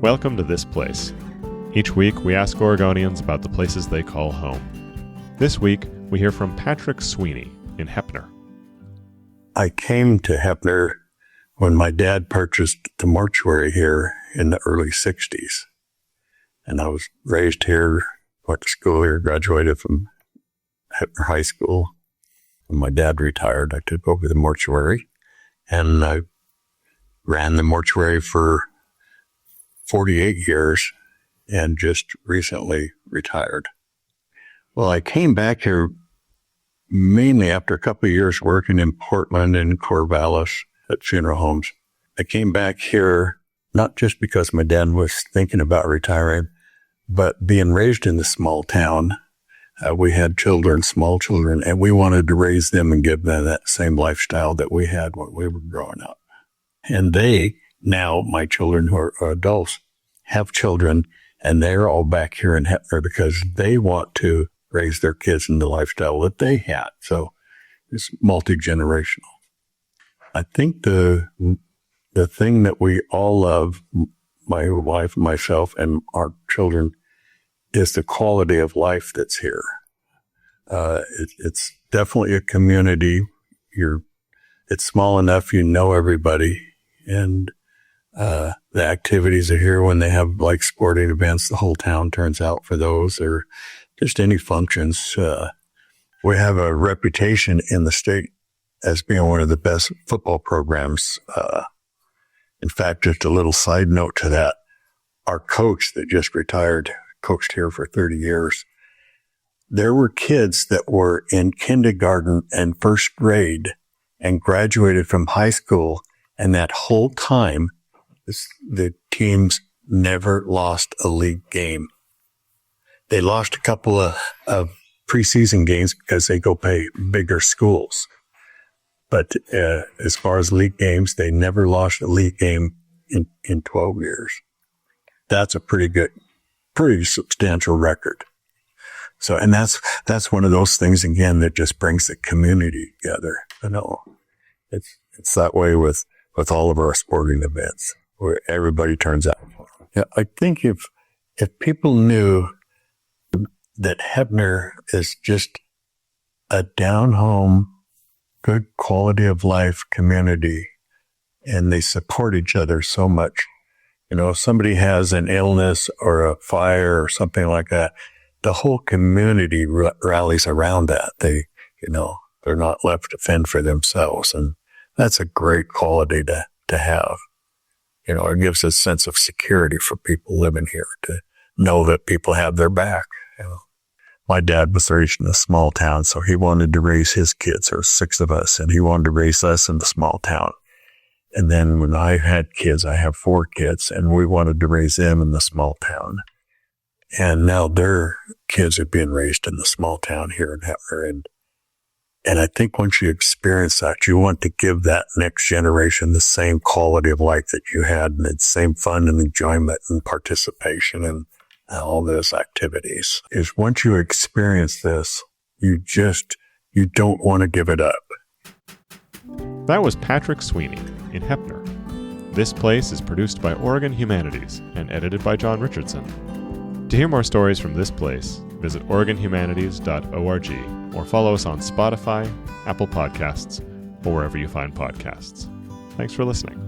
Welcome to This Place. Each week, we ask Oregonians about the places they call home. This week, we hear from Patrick Sweeney in Heppner. I came to Heppner when my dad purchased the mortuary here in the early 60s. And I was raised here, went to school here, graduated from Heppner High School. When my dad retired, I took over the mortuary, and I ran the mortuary for 48 years and just recently retired. Well, I came back here mainly after a couple of years working in Portland and Corvallis at funeral homes. I came back here not just because my dad was thinking about retiring, but being raised in the small town. We had children, small children, and we wanted to raise them and give them that same lifestyle that we had when we were growing up. And they, now my children who are adults, have children, and they're all back here in Heppner because they want to raise their kids in the lifestyle that they had. So it's multi-generational. I think the thing that we all love, my wife, myself, and our children, is the quality of life that's here. It's definitely a community. It's small enough, you know everybody, and the activities are here. When they have like sporting events, the whole town turns out for those, or just any functions. We have a reputation in the state as being one of the best football programs. In fact, just a little side note to that, our coach that just retired, coached here for 30 years. There were kids that were in kindergarten and first grade and graduated from high school, and that whole time, the teams never lost a league game. They lost a couple of preseason games because they go play bigger schools. But as far as league games, they never lost a league game in 12 years. That's a pretty substantial record. So, and that's one of those things, again, that just brings the community together. You know, it's that way with all of our sporting events where everybody turns out. Yeah, I think if people knew that Heppner is just a down-home, good quality of life community, and they support each other so much. You know, if somebody has an illness or a fire or something like that, the whole community rallies around that. They're not left to fend for themselves. And that's a great quality to have. You know, it gives a sense of security for people living here to know that people have their back. You know, my dad was raised in a small town, so he wanted to raise his kids. There were 6 of us, and he wanted to raise us in the small town. And then when I had kids, I have 4 kids, and we wanted to raise them in the small town. And now their kids are being raised in the small town here in Heppner. And I think once you experience that, you want to give that next generation the same quality of life that you had, and the same fun and enjoyment and participation and all those activities. Is once you experience this, you don't want to give it up. That was Patrick Sweeney in Heppner. This Place is produced by Oregon Humanities and edited by John Richardson. To hear more stories from This Place, visit OregonHumanities.org or follow us on Spotify, Apple Podcasts, or wherever you find podcasts. Thanks for listening.